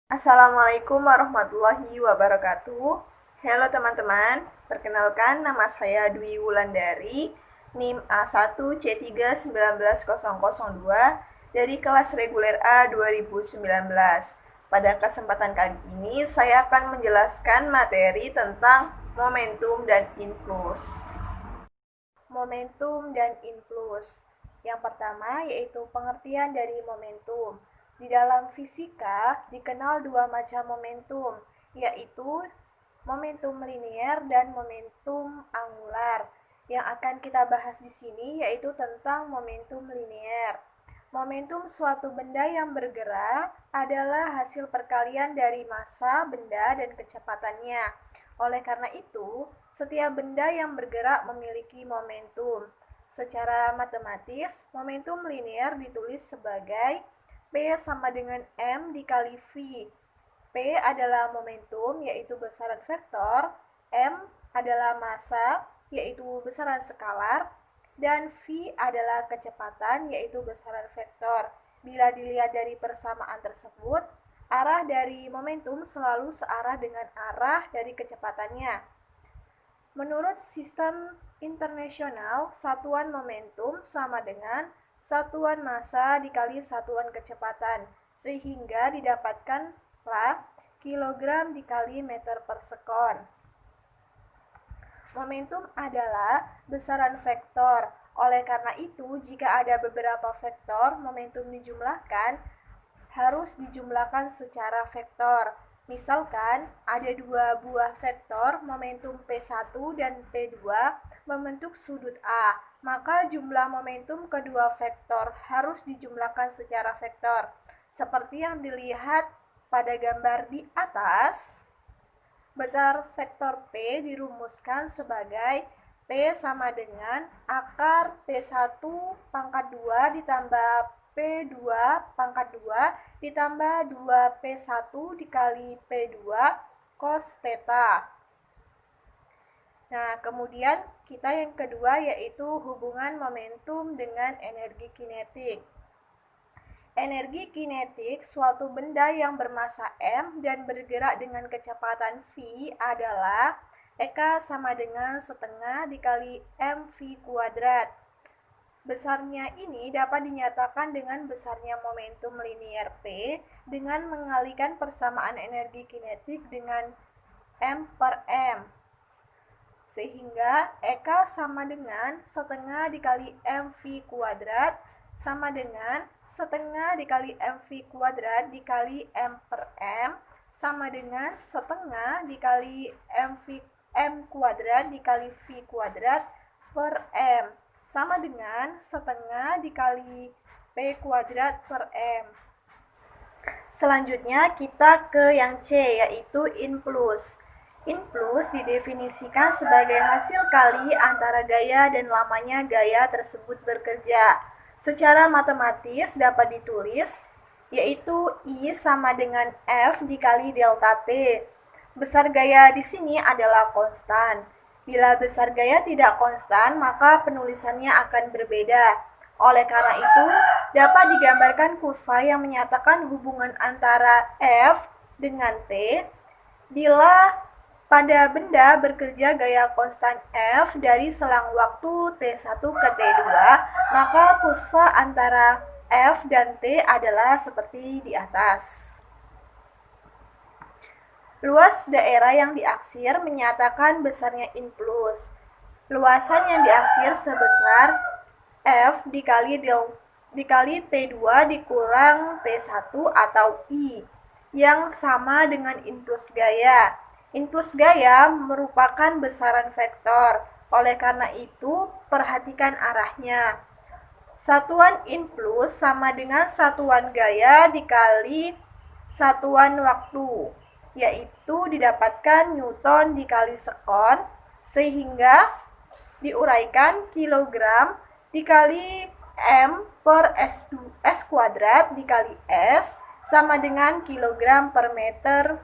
Assalamualaikum warahmatullahi wabarakatuh. Halo teman-teman, perkenalkan nama saya Dwi Wulandari, NIM A1C3190002 dari kelas reguler A 2019. Pada kesempatan kali ini saya akan menjelaskan materi tentang momentum dan influx. Momentum dan influx. Yang pertama yaitu pengertian dari momentum. Di dalam fisika dikenal dua macam momentum, yaitu momentum linier dan momentum angular. Yang akan kita bahas di sini yaitu tentang momentum linier. Momentum suatu benda yang bergerak adalah hasil perkalian dari massa benda dan kecepatannya. Oleh karena itu, setiap benda yang bergerak memiliki momentum. Secara matematis, momentum linier ditulis sebagai P sama dengan M dikali V. P adalah momentum, yaitu besaran vektor, M adalah massa, yaitu besaran skalar, dan V adalah kecepatan, yaitu besaran vektor. Bila dilihat dari persamaan tersebut, arah dari momentum selalu searah dengan arah dari kecepatannya. Menurut sistem internasional, satuan momentum sama dengan satuan massa dikali satuan kecepatan, sehingga didapatkanlah kilogram dikali meter per sekon. Momentum adalah besaran vektor. Oleh karena itu, jika ada beberapa vektor, momentum dijumlahkan harus dijumlahkan secara vektor. Misalkan ada dua buah vektor momentum P1 dan P2 membentuk sudut A, maka jumlah momentum kedua vektor harus dijumlahkan secara vektor. Seperti yang dilihat pada gambar di atas, besar vektor P dirumuskan sebagai P sama dengan akar P1 pangkat 2 ditambah P2 pangkat 2 ditambah 2P1 dikali P2 cos theta. Nah, kemudian kita yang kedua yaitu hubungan momentum dengan energi kinetik. Energi kinetik suatu benda yang bermassa M dan bergerak dengan kecepatan V adalah EK sama dengan setengah dikali mv kuadrat. Besarnya ini dapat dinyatakan dengan besarnya momentum linier P dengan mengalihkan persamaan energi kinetik dengan M per M. Sehingga EK sama dengan setengah dikali mv kuadrat sama dengan setengah dikali mv kuadrat dikali M per M sama dengan setengah dikali M kuadrat dikali V kuadrat per M sama dengan setengah dikali P kuadrat per M. Selanjutnya kita ke yang C, yaitu influx. Influx didefinisikan sebagai hasil kali antara gaya dan lamanya gaya tersebut bekerja. Secara matematis dapat ditulis yaitu I sama dengan F dikali delta T. Besar gaya di sini adalah konstan. Bila besar gaya tidak konstan, maka penulisannya akan berbeda. Oleh karena itu, dapat digambarkan kurva yang menyatakan hubungan antara F dengan T bila pada benda bekerja gaya konstan F dari selang waktu T1 ke T2, maka kurva antara F dan T adalah seperti di atas. Luas daerah yang diaksir menyatakan besarnya influx. Luasan yang diaksir sebesar F dikali T2 dikurang T1 atau I, yang sama dengan influx gaya. Influx gaya merupakan besaran vektor. Oleh karena itu, perhatikan arahnya. Satuan influx sama dengan satuan gaya dikali satuan waktu, yaitu didapatkan Newton dikali sekon, sehingga diuraikan kilogram dikali M per S kuadrat dikali S sama dengan kilogram per meter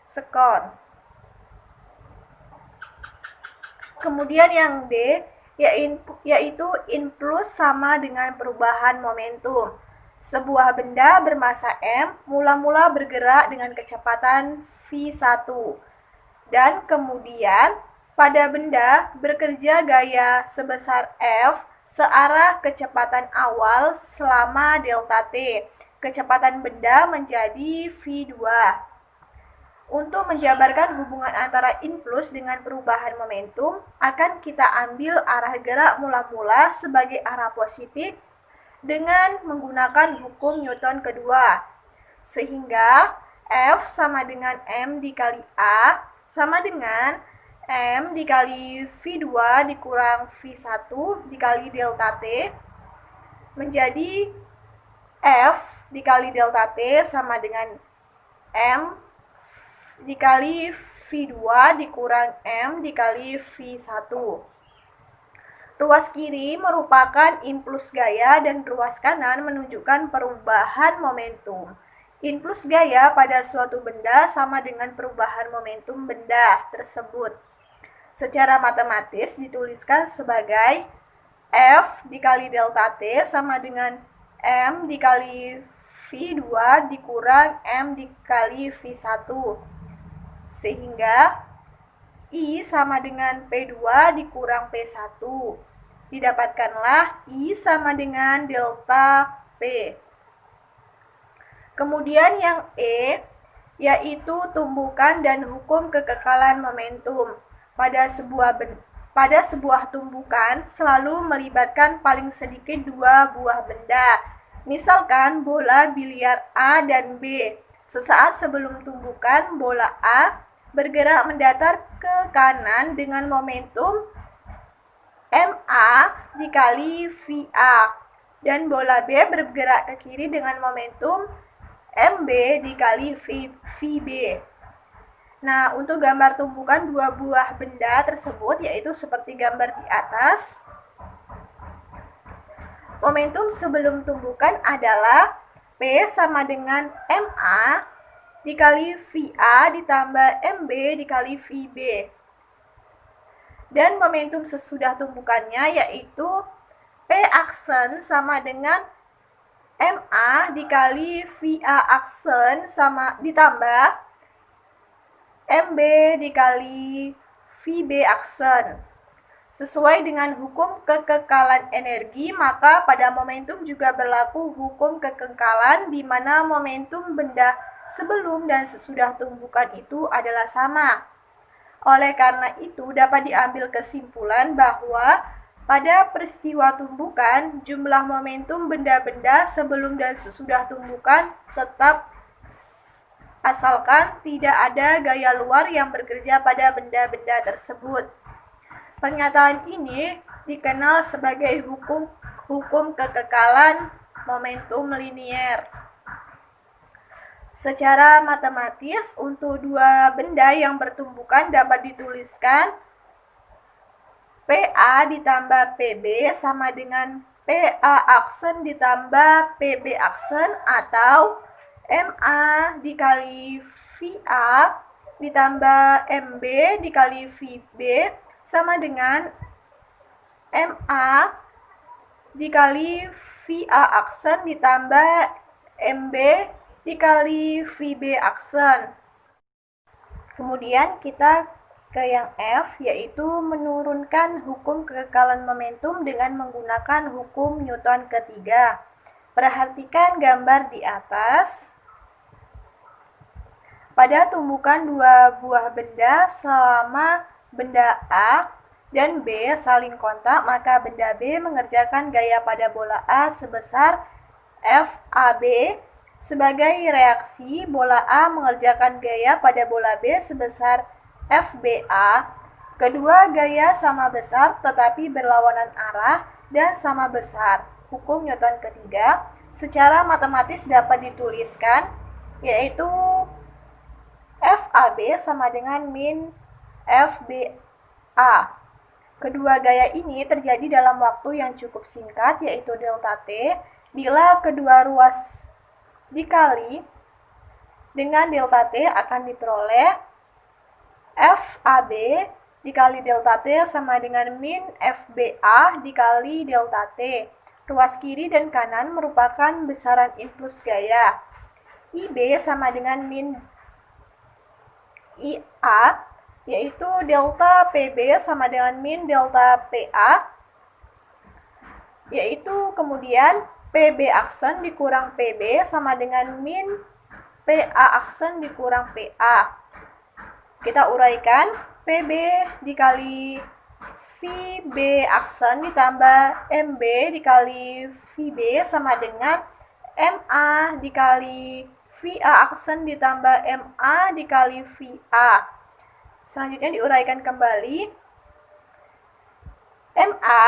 sekon. Kemudian yang D, yaitu influx sama dengan perubahan momentum. Sebuah benda bermasa M mula-mula bergerak dengan kecepatan v1 dan kemudian pada benda bekerja gaya sebesar F searah kecepatan awal selama delta T. Kecepatan benda menjadi v2. Untuk menjabarkan hubungan antara influx dengan perubahan momentum, akan kita ambil arah gerak mula-mula sebagai arah positif dengan menggunakan hukum Newton kedua. Sehingga F sama dengan M dikali A sama dengan M dikali V2 dikurang V1 dikali delta T menjadi F dikali delta T sama dengan M dikali V2 dikurang M dikali V1. Ruas kiri merupakan influx gaya dan ruas kanan menunjukkan perubahan momentum. Influx gaya pada suatu benda sama dengan perubahan momentum benda tersebut. Secara matematis dituliskan sebagai F dikali delta T sama dengan M dikali V2 dikurang M dikali V1. Sehingga I sama dengan P2 dikurang P1. Didapatkanlah I sama dengan delta P. Kemudian yang E, yaitu tumbukan dan hukum kekekalan momentum. Pada sebuah tumbukan selalu melibatkan paling sedikit dua buah benda. Misalkan bola biliar A dan B. Sesaat sebelum tumbukan, bola A bergerak mendatar ke kanan dengan momentum MA dikali VA dan bola B bergerak ke kiri dengan momentum MB dikali VB. Nah, untuk gambar tumbukan dua buah benda tersebut yaitu seperti gambar di atas. Momentum sebelum tumbukan adalah P sama dengan MA dikali VA ditambah MB dikali VB. Dan momentum sesudah tumbukannya yaitu P aksen sama dengan MA dikali VA aksen sama ditambah MB dikali VB aksen. Sesuai dengan hukum kekekalan energi, maka pada momentum juga berlaku hukum kekekalan di mana momentum benda sebelum dan sesudah tumbukan itu adalah sama. Oleh karena itu, dapat diambil kesimpulan bahwa pada peristiwa tumbukan, jumlah momentum benda-benda sebelum dan sesudah tumbukan tetap asalkan tidak ada gaya luar yang bekerja pada benda-benda tersebut. Pernyataan ini dikenal sebagai hukum kekekalan momentum linier. Secara matematis, untuk dua benda yang bertumbukan dapat dituliskan PA ditambah PB sama dengan PA aksen ditambah PB aksen atau MA dikali VA ditambah MB dikali VB sama dengan MA dikali VA aksen ditambah MB dikali VB aksen. Kemudian kita ke yang F, yaitu menurunkan hukum kekekalan momentum dengan menggunakan hukum Newton ketiga. Perhatikan gambar di atas. Pada tumbukan dua buah benda selama benda A dan B saling kontak, maka benda B mengerjakan gaya pada bola A sebesar FAB. Sebagai reaksi, bola A mengerjakan gaya pada bola B sebesar FBA. Kedua gaya sama besar tetapi berlawanan arah dan sama besar. Hukum Newton ketiga secara matematis dapat dituliskan yaitu FAB sama dengan min FBA. Kedua gaya ini terjadi dalam waktu yang cukup singkat yaitu delta T bila kedua ruas dikali dengan delta T akan diperoleh FAB dikali delta T sama dengan min FBA dikali delta T. Ruas kiri dan kanan merupakan besaran impuls gaya. IB sama dengan min IA, yaitu delta PB sama dengan min delta PA, yaitu kemudian PB aksen dikurang PB sama dengan min PA aksen dikurang PA. Kita uraikan, PB dikali VB aksen ditambah MB dikali VB sama dengan MA dikali VA aksen ditambah MA dikali VA. Selanjutnya diuraikan kembali, MA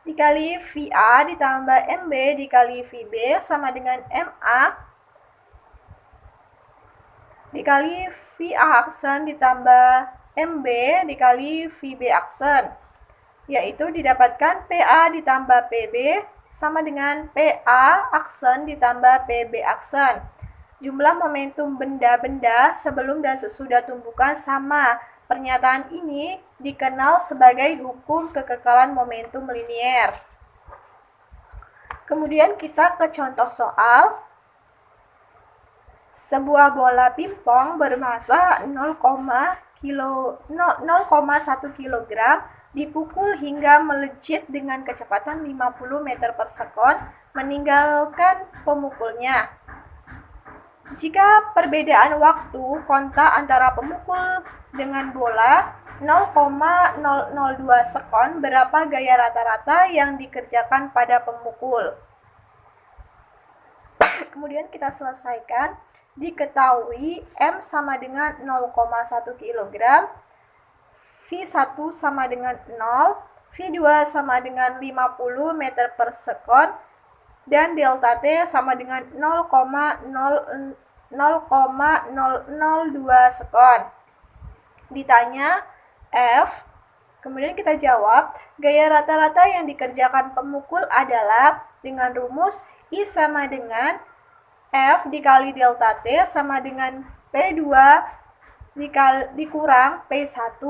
dikali VA ditambah MB dikali VB sama dengan MA dikali VA aksen ditambah MB dikali VB aksen, yaitu didapatkan PA ditambah PB sama dengan PA aksen ditambah PB aksen. Jumlah momentum benda-benda sebelum dan sesudah tumpukan sama. Pernyataan ini dikenal sebagai hukum kekekalan momentum linier. Kemudian kita ke contoh soal. Sebuah bola pingpong bermasa 0,1 kg dipukul hingga melejit dengan kecepatan 50 meter per sekon meninggalkan pemukulnya. Jika perbedaan waktu kontak antara pemukul dengan bola 0,002 sekon, berapa gaya rata-rata yang dikerjakan pada pemukul? Kemudian kita selesaikan, diketahui M sama dengan 0,1 kg, V1 sama dengan 0, V2 sama dengan 50 meter per sekon, dan delta T sama dengan 0,002 sekon. Ditanya F, kemudian kita jawab, gaya rata-rata yang dikerjakan pemukul adalah dengan rumus I sama dengan F dikali delta T sama dengan P2 dikurang P1.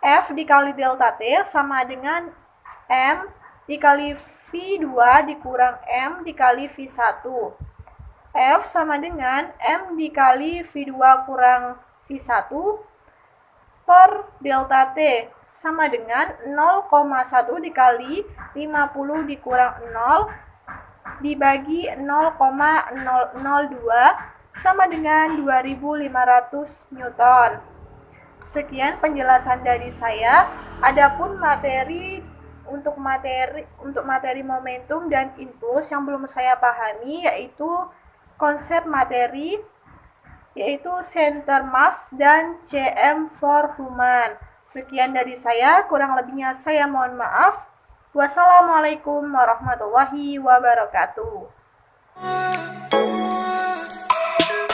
F dikali delta T sama dengan M dikali V2 dikurang M dikali V1. F sama dengan M dikali V2 kurang V1 per delta T sama dengan 0,1 dikali 50 dikurang 0 dibagi 0,002 sama dengan 2500 Newton. Sekian penjelasan dari saya. Adapun materi momentum dan impuls yang belum saya pahami yaitu konsep materi, yaitu center mass dan cm for human. Sekian dari saya, kurang lebihnya saya mohon maaf. Wassalamualaikum warahmatullahi wabarakatuh.